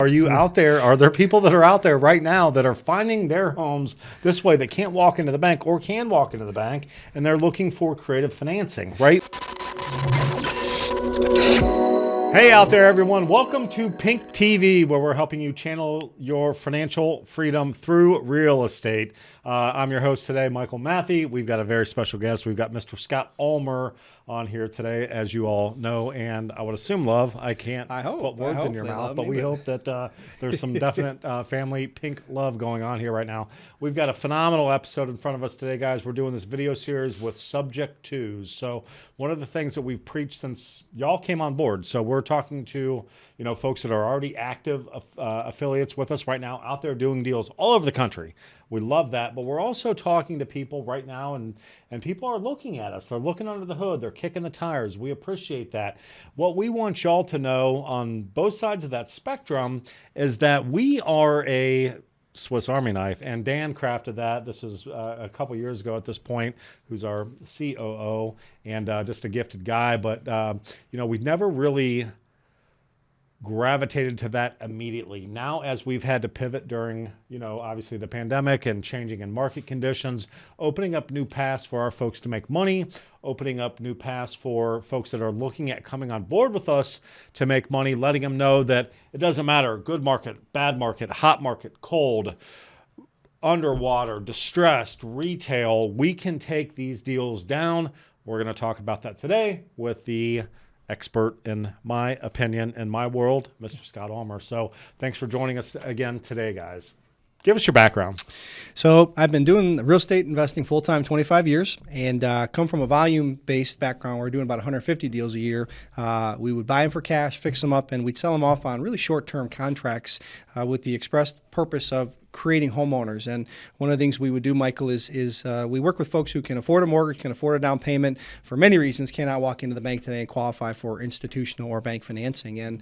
Are you out there? Are there people that are out there right now that are finding their homes this way that can't walk into the bank or can walk into the bank, and they're looking for creative financing, right? Hey out there, everyone. Welcome to PINK TV, where we're helping you channel your financial freedom through real estate. I'm your host today, Michael Matthey. We've got a very special guest. We've got Mr. Scott Ulmer on here today, as you all know, and I would assume, love, I can't put words in your mouth, but we hope that there's some definite family pink love going on here right now. We've got a phenomenal episode in front of us today, guys. We're doing this video series with subject twos. So one of the things that we've preached since y'all came on board, so we're talking to folks that are already active affiliates with us right now, out there doing deals all over the country. We love that, but we're also talking to people right now, and people are looking at us. They're looking under the hood. They're kicking the tires. We appreciate that. What we want y'all to know on both sides of that spectrum is that we are a Swiss Army knife, and Dan crafted that. This was a couple years ago at this point, who's our COO and just a gifted guy. But, we've never really gravitated to that immediately. Now, as we've had to pivot during, obviously the pandemic and changing in market conditions, opening up new paths for our folks to make money, opening up new paths for folks that are looking at coming on board with us to make money, letting them know that it doesn't matter, good market, bad market, hot market, cold, underwater, distressed, retail, we can take these deals down. We're going to talk about that today with the expert, in my opinion, in my world, Mr. Scott Ulmer. So thanks for joining us again today, guys. Give us your background. So I've been doing real estate investing full-time 25 years and come from a volume-based background. We're doing about 150 deals a year. We would buy them for cash, fix them up, and we'd sell them off on really short-term contracts with the express purpose of creating homeowners. And one of the things we would do, Michael, is we work with folks who can afford a mortgage, can afford a down payment, for many reasons cannot walk into the bank today and qualify for institutional or bank financing. And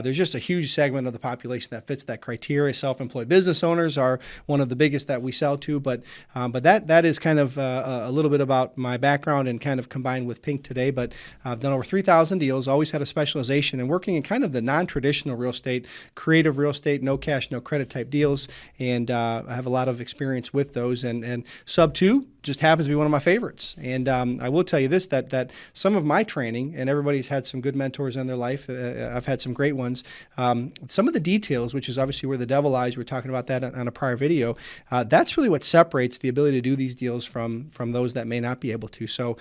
there's just a huge segment of the population that fits that criteria. Self-employed business owners are one of the biggest that we sell to, but that is kind of a little bit about my background and kind of combined with PINK today. But I've done over 3,000 deals, always had a specialization in working in kind of the non-traditional real estate, creative real estate, no cash, no credit type deals. And I have a lot of experience with those, and sub 2 just happens to be one of my favorites. And I will tell you this, that some of my training, and everybody's had some good mentors in their life, I've had some great ones, some of the details, which is obviously where the devil lies, we were talking about that on a prior video, that's really what separates the ability to do these deals from those that may not be able to. So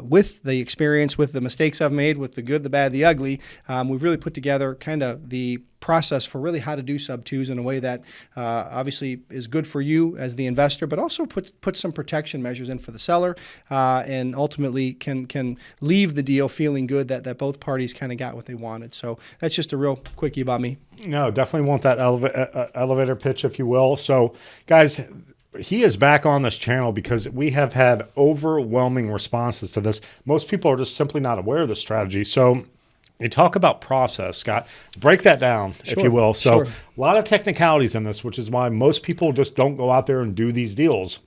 with the experience, with the mistakes I've made, with the good, the bad, the ugly, we've really put together kind of the process for really how to do sub 2s in a way that obviously is good for you as the investor, but also put some protection measures in for the seller, and ultimately can leave the deal feeling good that both parties kind of got what they wanted. So that's just a real quickie about me. No, definitely want that elevator pitch, if you will. So guys, he is back on this channel because we have had overwhelming responses to this. Most people are just simply not aware of this strategy. So you talk about process, Scott. Break that down, if you will. So a lot of technicalities in this, which is why most people just don't go out there and do these deals.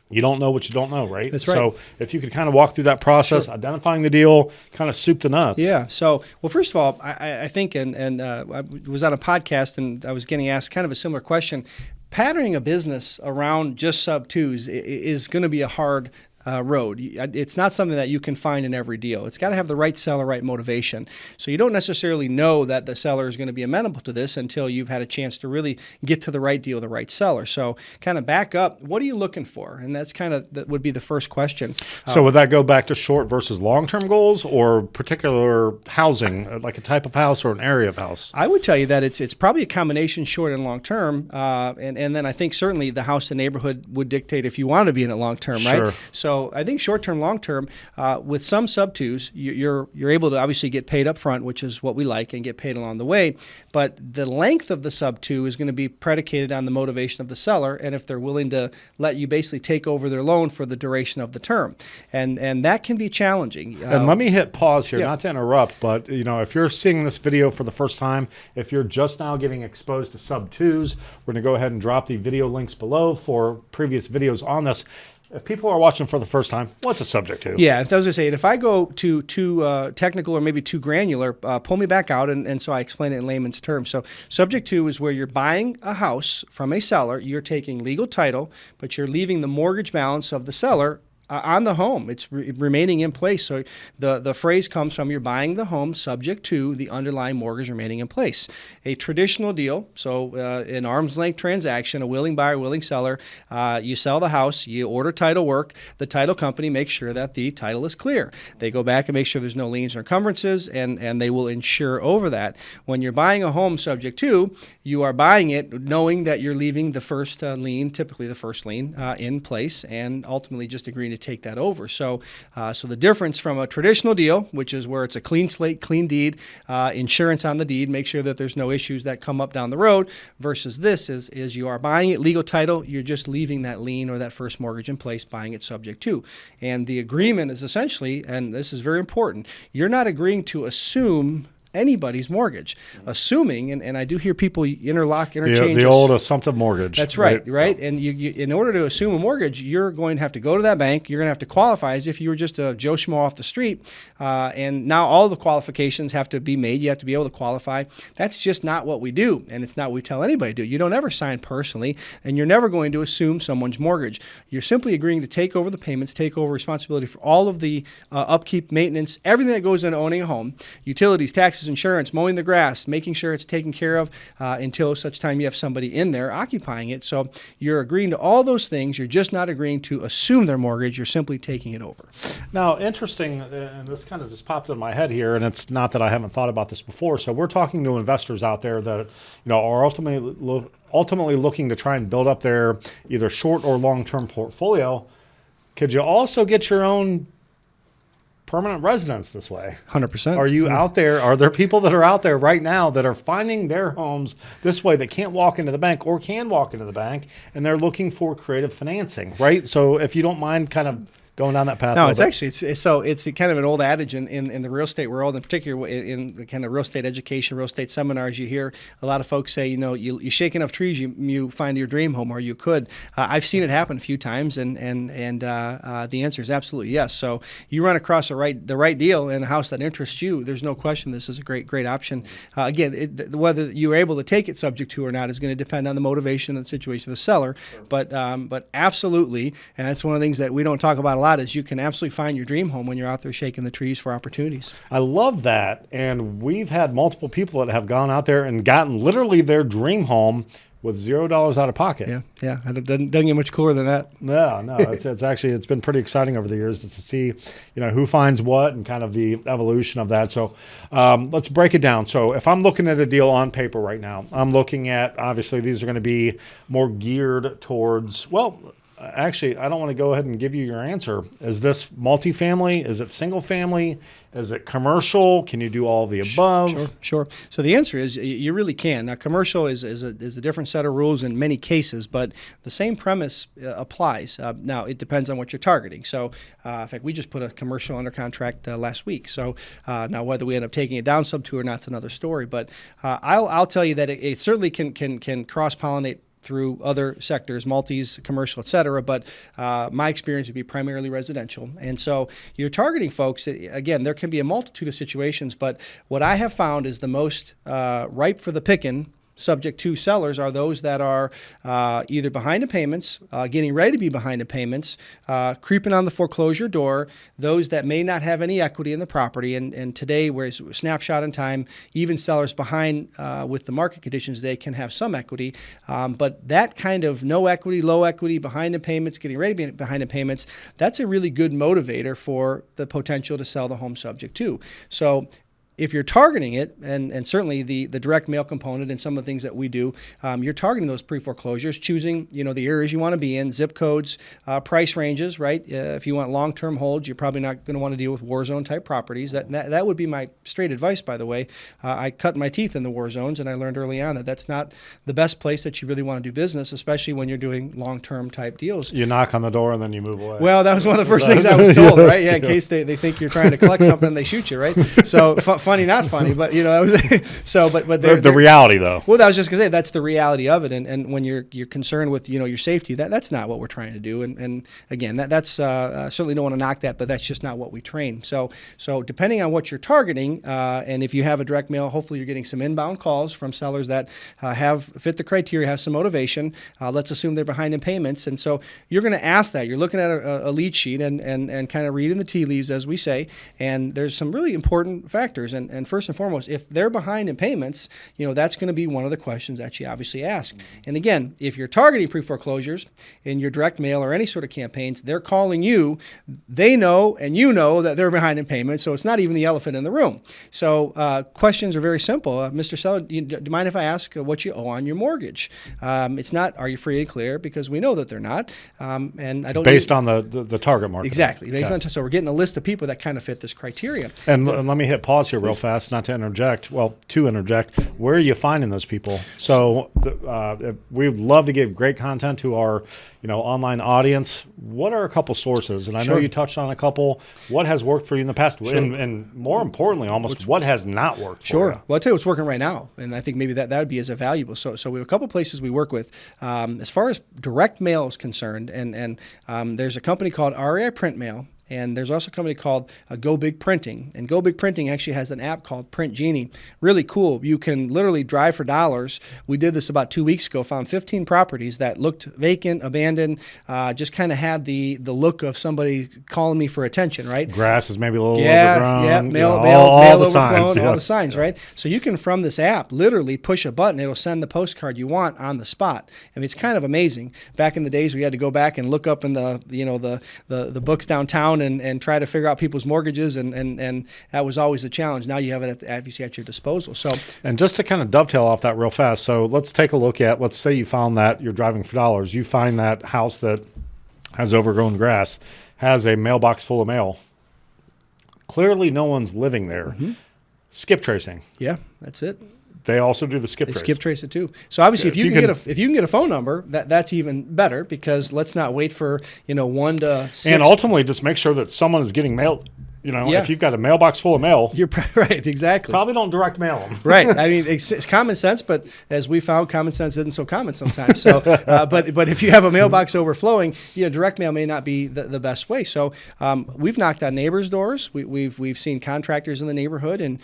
You don't know what you don't know, right? That's right. So if you could kind of walk through that process, identifying the deal, kind of soup to nuts. Yeah. So, well, first of all, I think, and I was on a podcast and I was getting asked kind of a similar question. Patterning a business around just sub 2s is going to be a hard road. It's not something that you can find in every deal. It's got to have the right seller, right motivation. So you don't necessarily know that the seller is going to be amenable to this until you've had a chance to really get to the right deal, the right seller. So kind of back up, what are you looking for? And that's kind of, that would be the first question. So would that go back to short versus long-term goals, or particular housing, like a type of house or an area of house? I would tell you that it's probably a combination short and long-term. And then I think certainly the house and neighborhood would dictate if you want to be in it long-term, right? Sure. So I think short-term, long-term, with some sub-2s, you're able to obviously get paid up front, which is what we like, and get paid along the way. But the length of the sub-2 is going to be predicated on the motivation of the seller, and if they're willing to let you basically take over their loan for the duration of the term. And that can be challenging. And let me hit pause here, not to interrupt, but if you're seeing this video for the first time, if you're just now getting exposed to sub-2s, we're going to go ahead and drop the video links below for previous videos on this. if people are watching for the first time, what's a subject to? Yeah, I was going to say, if I go too technical or maybe too granular, pull me back out, and so I explain it in layman's terms. So subject to is where you're buying a house from a seller, you're taking legal title, but you're leaving the mortgage balance of the seller on the home. It's remaining in place. So the phrase comes from you're buying the home subject to the underlying mortgage remaining in place. A traditional deal, so an arm's length transaction, a willing buyer, willing seller, you sell the house, you order title work, the title company makes sure that the title is clear. They go back and make sure there's no liens or encumbrances, and they will insure over that. When you're buying a home subject to, you are buying it knowing that you're leaving the first lien, typically the first lien, in place, and ultimately just agreeing to take that over. So the difference from a traditional deal, which is where it's a clean slate, clean deed, insurance on the deed, make sure that there's no issues that come up down the road, versus this is you are buying it legal title, you're just leaving that lien or that first mortgage in place, buying it subject to. And the agreement is essentially, and this is very important, you're not agreeing to assume anybody's mortgage, assuming, and I do hear people interchange the old assumptive mortgage. That's right. And you, in order to assume a mortgage, you're going to have to go to that bank. You're going to have to qualify as if you were just a Joe Schmo off the street. And now all the qualifications have to be made. You have to be able to qualify. That's just not what we do, and it's not what we tell anybody to do. You don't ever sign personally, and you're never going to assume someone's mortgage. You're simply agreeing to take over the payments, take over responsibility for all of the upkeep, maintenance, everything that goes into owning a home, utilities, taxes, insurance, mowing the grass, making sure it's taken care of until such time you have somebody in there occupying it. So you're agreeing to all those things. You're just not agreeing to assume their mortgage. You're simply taking it over. Now, interesting, and this kind of just popped in my head here, and it's not that I haven't thought about this before. So we're talking to investors out there that are ultimately looking to try and build up their either short or long-term portfolio. Could you also get your own permanent residence this way? 100%. Are you out there? Are there people that are out there right now that are finding their homes this way that can't walk into the bank or can walk into the bank, and they're looking for creative financing, right? So if you don't mind kind of going down that path. No, it's actually, it's kind of an old adage in the real estate world, in particular in the kind of real estate education, real estate seminars. You hear a lot of folks say, you shake enough trees, you find your dream home, or you could. I've seen it happen a few times, and the answer is absolutely yes. So you run across the right deal in a house that interests you, there's no question this is a great option. Again, whether you're able to take it subject to or not is going to depend on the motivation and the situation of the seller. But absolutely, and that's one of the things that we don't talk about a lot, is you can absolutely find your dream home when you're out there shaking the trees for opportunities. I love that. And we've had multiple people that have gone out there and gotten literally their dream home with $0 out of pocket. Yeah. It doesn't get much cooler than that. No. It's been pretty exciting over the years to see, who finds what and kind of the evolution of that. So let's break it down. So if I'm looking at a deal on paper right now, I'm looking at, obviously these are going to be more geared towards, actually, I don't want to go ahead and give you your answer. Is this multifamily? Is it single family? Is it commercial? Can you do all of the above? Sure. So the answer is you really can. Now, commercial is a different set of rules in many cases, but the same premise applies. Now, it depends on what you're targeting. So, in fact, we just put a commercial under contract last week. So now whether we end up taking it down sub 2 or not is another story. But I'll tell you that it certainly can cross-pollinate through other sectors, multis, commercial, et cetera. But my experience would be primarily residential. And so you're targeting folks, again, there can be a multitude of situations, but what I have found is the most ripe for the picking subject to sellers are those that are either behind in payments, getting ready to be behind in payments, creeping on the foreclosure door, those that may not have any equity in the property. And today, whereas snapshot in time, even sellers behind with the market conditions today can have some equity. But that kind of no equity, low equity, behind in payments, getting ready to be behind in payments, that's a really good motivator for the potential to sell the home subject to. So if you're targeting it, and certainly the direct mail component and some of the things that we do, you're targeting those pre-foreclosures, choosing the areas you want to be in, zip codes, price ranges, right? If you want long-term holds, you're probably not going to want to deal with war zone type properties. That would be my straight advice, by the way. I cut my teeth in the war zones, and I learned early on that that's not the best place that you really want to do business, especially when you're doing long-term type deals. You knock on the door and then you move away. Well, that was one of the first things I was told, right? Yeah, in case they think you're trying to collect something, they shoot you, right? So funny, not funny, but so but the reality though. Well, I was just gonna say that's the reality of it, and when you're concerned with your safety, that's not what we're trying to do, and again, that's certainly don't want to knock that, but that's just not what we train. So depending on what you're targeting, and if you have a direct mail, hopefully you're getting some inbound calls from sellers that have fit the criteria, have some motivation. Let's assume they're behind in payments, and so you're going to ask that. You're looking at a lead sheet and kind of reading the tea leaves, as we say, and there's some really important factors. And first and foremost, if they're behind in payments, that's going to be one of the questions that you obviously ask. And again, if you're targeting pre-foreclosures in your direct mail or any sort of campaigns, they're calling you. They know and you know that they're behind in payments, so it's not even the elephant in the room. So questions are very simple. Mr. Seller, do you mind if I ask what you owe on your mortgage? It's not, are you free and clear? Because we know that they're not. And I don't based on the target market. Exactly. Based on, so we're getting a list of people that kind of fit this criteria. And let me hit pause here real fast, not to interject. Well, to interject, where are you finding those people? So we would love to give great content to our online audience. What are a couple sources? And I know you touched on a couple. What has worked for you in the past? Sure. And more importantly, almost what has not worked for you? Well, I'll tell you what's working right now. And I think maybe that would be as valuable. So we have a couple places we work with. As far as direct mail is concerned, and there's a company called REI Print Mail. And there's also a company called GoBigPrinting. And GoBigPrinting actually has an app called Print Genie. Really cool. You can literally drive for dollars. We did this about 2 weeks ago, found 15 properties that looked vacant, abandoned, just kind of had the look of somebody calling me for attention, right? Grass is maybe a little overgrown. Yeah, mail all the overflown, signs. all the signs, right? So you can, from this app, literally push a button. It'll send the postcard you want on the spot. I mean, it's kind of amazing. Back in the days, we had to go back and look up in the books downtown and try to figure out people's mortgages, and that was always a challenge. Now you have it obviously at your disposal. So, and just to kind of dovetail off that real fast, so let's take a look at, let's say you found that you're driving for dollars, you find that house that has overgrown grass, has a mailbox full of mail. Clearly no one's living there. Mm-hmm. Skip tracing. Yeah, that's it. They also do the skip trace. Skip trace it too. So obviously, if you can get a phone number, that's even better, because let's not wait for 1 to 6. And ultimately, just make sure that someone is getting mail. If you've got a mailbox full of mail, you're right. Exactly. Probably don't direct mail them. Right. I mean, it's common sense, but as we found, common sense isn't so common sometimes. So, but if you have a mailbox overflowing, direct mail may not be the best way. So, we've knocked on neighbors' doors. We've seen contractors in the neighborhood, and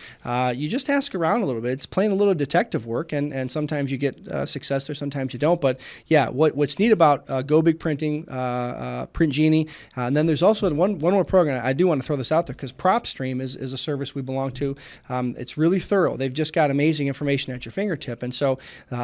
you just ask around a little bit. It's playing a little detective work, and sometimes you get success there, sometimes you don't. But yeah, what's neat about GoBigPrinting, Print Genie, and then there's also one more program. I do want to throw this out there, because PropStream is a service we belong to. It's really thorough. They've just got amazing information at your fingertip, and so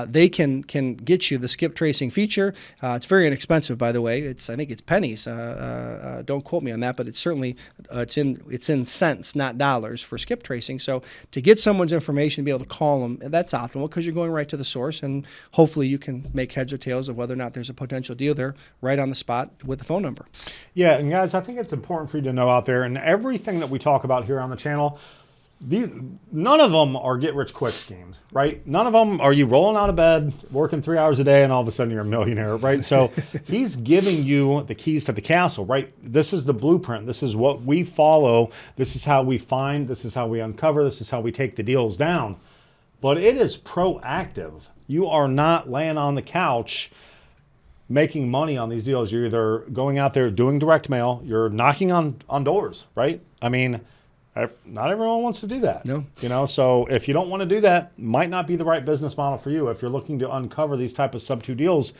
they can get you the skip tracing feature. It's very inexpensive, by the way. I think it's pennies. Don't quote me on that, but it's certainly it's in cents, not dollars, for skip tracing. So to get someone's information, be able to call them, that's optimal, because you're going right to the source, and hopefully you can make heads or tails of whether or not there's a potential deal there right on the spot with the phone number. Yeah, and guys, I think it's important for you to know out there, and everything that we talk about here on the channel, none of them are get-rich-quick schemes, right? None of them are you rolling out of bed, working 3 hours a day, and all of a sudden you're a millionaire, right? So he's giving you the keys to the castle, right? This is the blueprint. This is what we follow. This is how we find. This is how we uncover. This is how we take the deals down. But it is proactive. You are not laying on the couch making money on these deals. You're either going out there doing direct mail, you're knocking on doors, right? I mean, not everyone wants to do that. No. So if you don't want to do that, might not be the right business model for you if you're looking to uncover these type of sub-2 deals.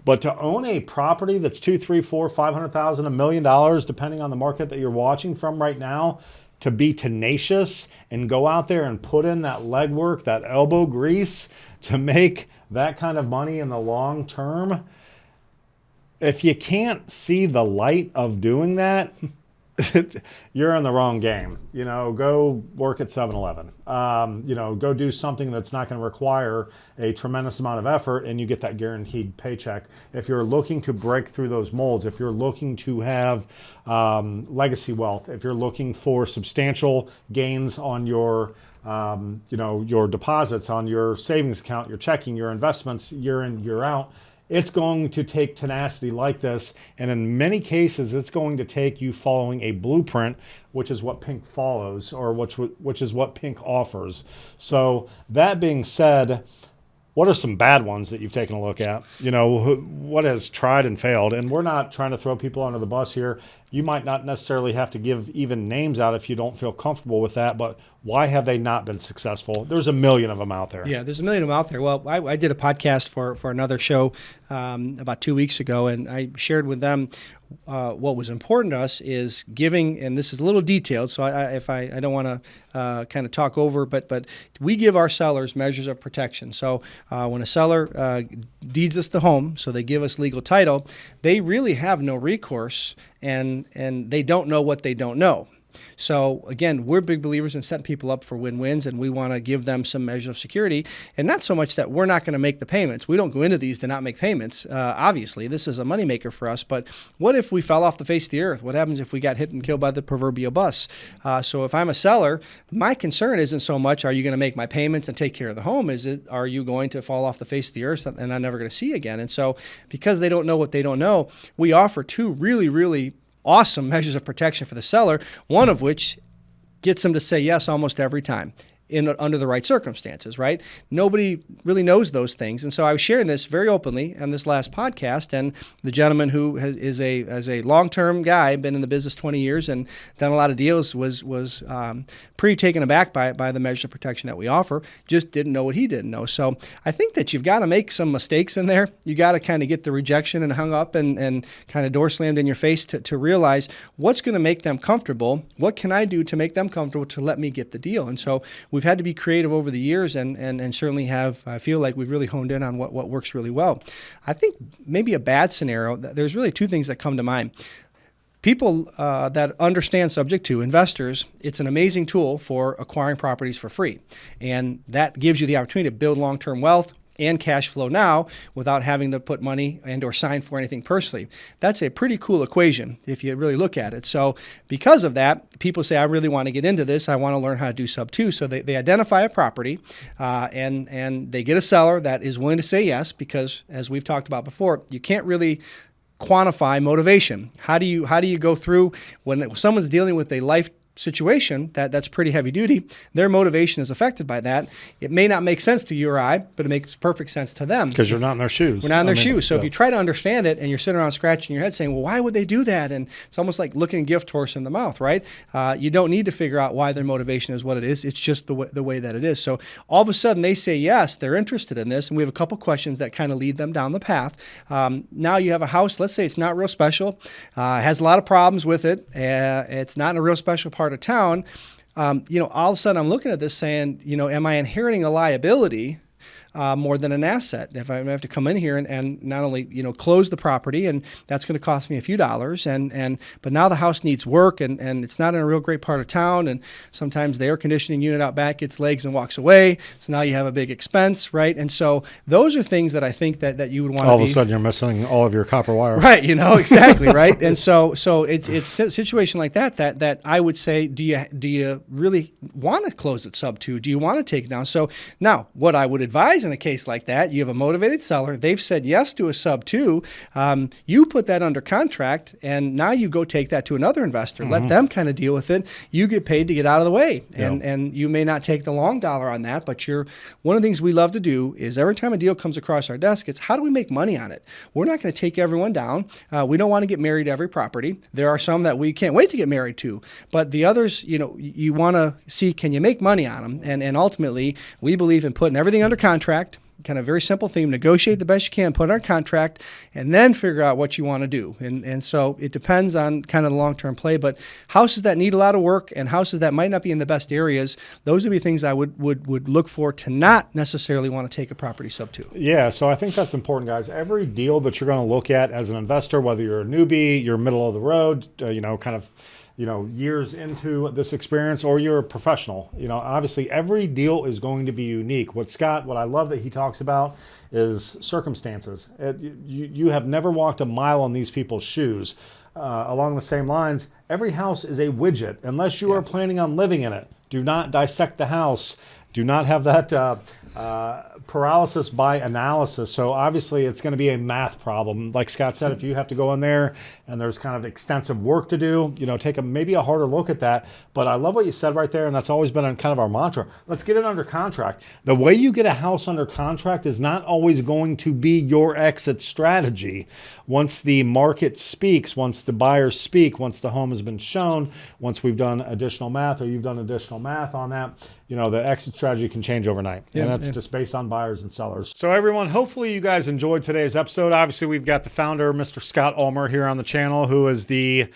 But to own a property that's $200,000, $300,000, $400,000, $500,000, $1 million, depending on the market that you're watching from right now, to be tenacious and go out there and put in that legwork, that elbow grease to make that kind of money in the long term, if you can't see the light of doing that, you're in the wrong game. Go work at 7-Eleven. Go do something that's not going to require a tremendous amount of effort, and you get that guaranteed paycheck. If you're looking to break through those molds, if you're looking to have legacy wealth, if you're looking for substantial gains on your deposits, on your savings account, your checking, your investments, year in, year out, It's going to take tenacity like this, and in many cases, it's going to take you following a blueprint, which is what PINK follows, or which is what PINK offers. So that being said, what are some bad ones that you've taken a look at? What has tried and failed? And we're not trying to throw people under the bus here. You might not necessarily have to give even names out if you don't feel comfortable with that, but why have they not been successful? There's a million of them out there. Yeah, there's a million of them out there. Well, I did a podcast for another show about 2 weeks ago, and I shared with them what was important to us is giving, and this is a little detailed, so I don't want to kind of talk over, but we give our sellers measures of protection. So when a seller deeds us the home, so they give us legal title, they really have no recourse, and they don't know what they don't know. So again, we're big believers in setting people up for win-wins, and we want to give them some measure of security, and not so much that we're not going to make the payments. We don't go into these to not make payments. Obviously, this is a moneymaker for us, but what if we fell off the face of the earth? What happens if we got hit and killed by the proverbial bus? So if I'm a seller, my concern isn't so much, are you going to make my payments and take care of the home? Are you going to fall off the face of the earth and I'm never going to see you again? And so because they don't know what they don't know, we offer two really, really awesome measures of protection for the seller, one of which gets them to say yes almost every time under the right circumstances, right? Nobody really knows those things. And so I was sharing this very openly on this last podcast, and the gentleman who is a long-term guy, been in the business 20 years and done a lot of deals, was pretty taken aback by the measure of protection that we offer, just didn't know what he didn't know. So I think that you've got to make some mistakes in there. You got to kind of get the rejection and hung up and kind of door slammed in your face to realize what's going to make them comfortable. What can I do to make them comfortable to let me get the deal? And so we've had to be creative over the years and certainly I feel like we've really honed in on what works really well. I think maybe a bad scenario, there's really two things that come to mind. People that understand subject to, investors, it's an amazing tool for acquiring properties for free. And that gives you the opportunity to build long-term wealth and cash flow now without having to put money and or sign for anything personally. That's a pretty cool equation if you really look at it. So because of that, people say, I really want to get into this. I want to learn how to do sub 2. So they identify a property and they get a seller that is willing to say yes, because as we've talked about before, you can't really quantify motivation. How do you go through when someone's dealing with a life situation that's pretty heavy duty? Their motivation is affected by that. It may not make sense to you or I, but it makes perfect sense to them. Because you're not in their shoes. We're not in their shoes. So if you try to understand it and you're sitting around scratching your head saying, well, why would they do that? And it's almost like looking a gift horse in the mouth, right? You don't need to figure out why their motivation is what it is. It's just the way that it is. So all of a sudden they say, yes, they're interested in this. And we have a couple questions that kind of lead them down the path. Now you have a house, let's say it's not real special, has a lot of problems with it. It's not in a real special part of town. All of a sudden I'm looking at this saying, am I inheriting a liability more than an asset? If I have to come in here and not only, close the property, and that's going to cost me a few dollars, but now the house needs work and it's not in a real great part of town, and sometimes the air conditioning unit out back gets legs and walks away. So now you have a big expense, right? And so those are things that I think that you would want to all of a sudden you're missing all of your copper wire. Right, exactly, right? And so it's a situation like that I would say, do you really want to close it sub 2? Do you want to take it down? So now what I would advise in a case like that, you have a motivated seller, they've said yes to a sub 2, you put that under contract, and now you go take that to another investor, let them kind of deal with it. You get paid to get out of the way, and you may not take the long dollar on that, but one of the things we love to do is every time a deal comes across our desk, it's how do we make money on it? We're not going to take everyone down. We don't want to get married to every property. There are some that we can't wait to get married to, but the others, you want to see, can you make money on them? And ultimately, we believe in putting everything under contract. Kind of very simple theme, negotiate the best you can, put it on contract, and then figure out what you want to do. And so it depends on kind of the long-term play, but houses that need a lot of work and houses that might not be in the best areas, those would be things I would look for to not necessarily want to take a property sub 2. Yeah, so I think that's important, guys. Every deal that you're going to look at as an investor, whether you're a newbie, you're middle of the road, years into this experience, or you're a professional, obviously every deal is going to be unique. What I love that he talks about is circumstances. You have never walked a mile on these people's shoes. Along the same lines, every house is a widget unless you are planning on living in it. Do not dissect the house do not have that paralysis by analysis. So obviously it's going to be a math problem. Like Scott said, if you have to go in there and there's kind of extensive work to do, take maybe a harder look at that. But I love what you said right there, and that's always been kind of our mantra. Let's get it under contract. The way you get a house under contract is not always going to be your exit strategy. Once the market speaks, once the buyers speak, once the home has been shown, once we've done additional math or you've done additional math on that, the exit strategy can change overnight. And that's just based on buyers and sellers. So everyone, hopefully you guys enjoyed today's episode. Obviously, we've got the founder, Mr. Scott Ulmer, here on the channel, who is he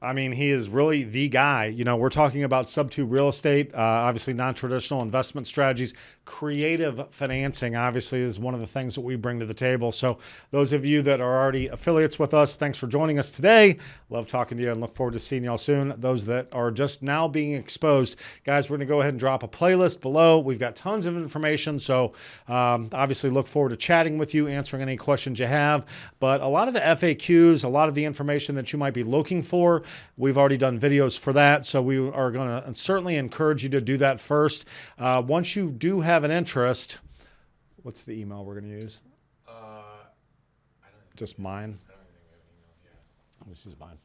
is really the guy. We're talking about sub-2 real estate, obviously non-traditional investment strategies. Creative financing, obviously, is one of the things that we bring to the table. So those of you that are already affiliates with us, thanks for joining us today. Love talking to you and look forward to seeing y'all soon. Those that are just now being exposed, guys, we're going to go ahead and drop a playlist below. We've got tons of information. So obviously look forward to chatting with you, answering any questions you have. But a lot of the FAQs, a lot of the information that you might be looking for, we've already done videos for that. So we are going to certainly encourage you to do that first. Once you do have an interest, what's the email we're going to use? Just mine. I don't think we have an email yet. Let's use mine.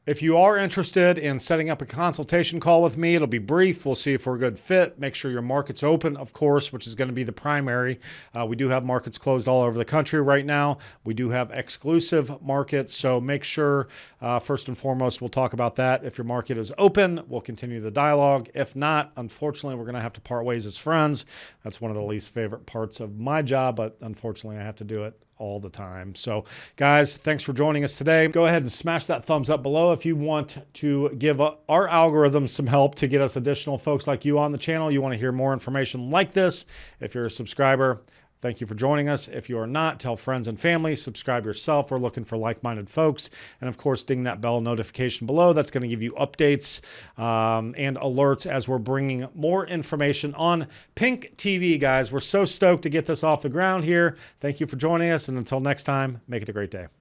If you are interested in setting up a consultation call with me, it'll be brief. We'll see if we're a good fit. Make sure your market's open, of course, which is going to be the primary. We do have markets closed all over the country right now. We do have exclusive markets. So make sure, first and foremost, we'll talk about that. If your market is open, we'll continue the dialogue. If not, unfortunately, we're going to have to part ways as friends. That's one of the least favorite parts of my job, but unfortunately, I have to do it all the time. So guys, thanks for joining us today. Go ahead and smash that thumbs up below if you want to give our algorithm some help to get us additional folks like you on the channel. You want to hear more information like this. If you're a subscriber, thank you for joining us. If you are not, tell friends and family, subscribe yourself. We're looking for like-minded folks. And of course, ding that bell notification below. That's going to give you updates and alerts as we're bringing more information on PINK TV, guys. We're so stoked to get this off the ground here. Thank you for joining us. And until next time, make it a great day.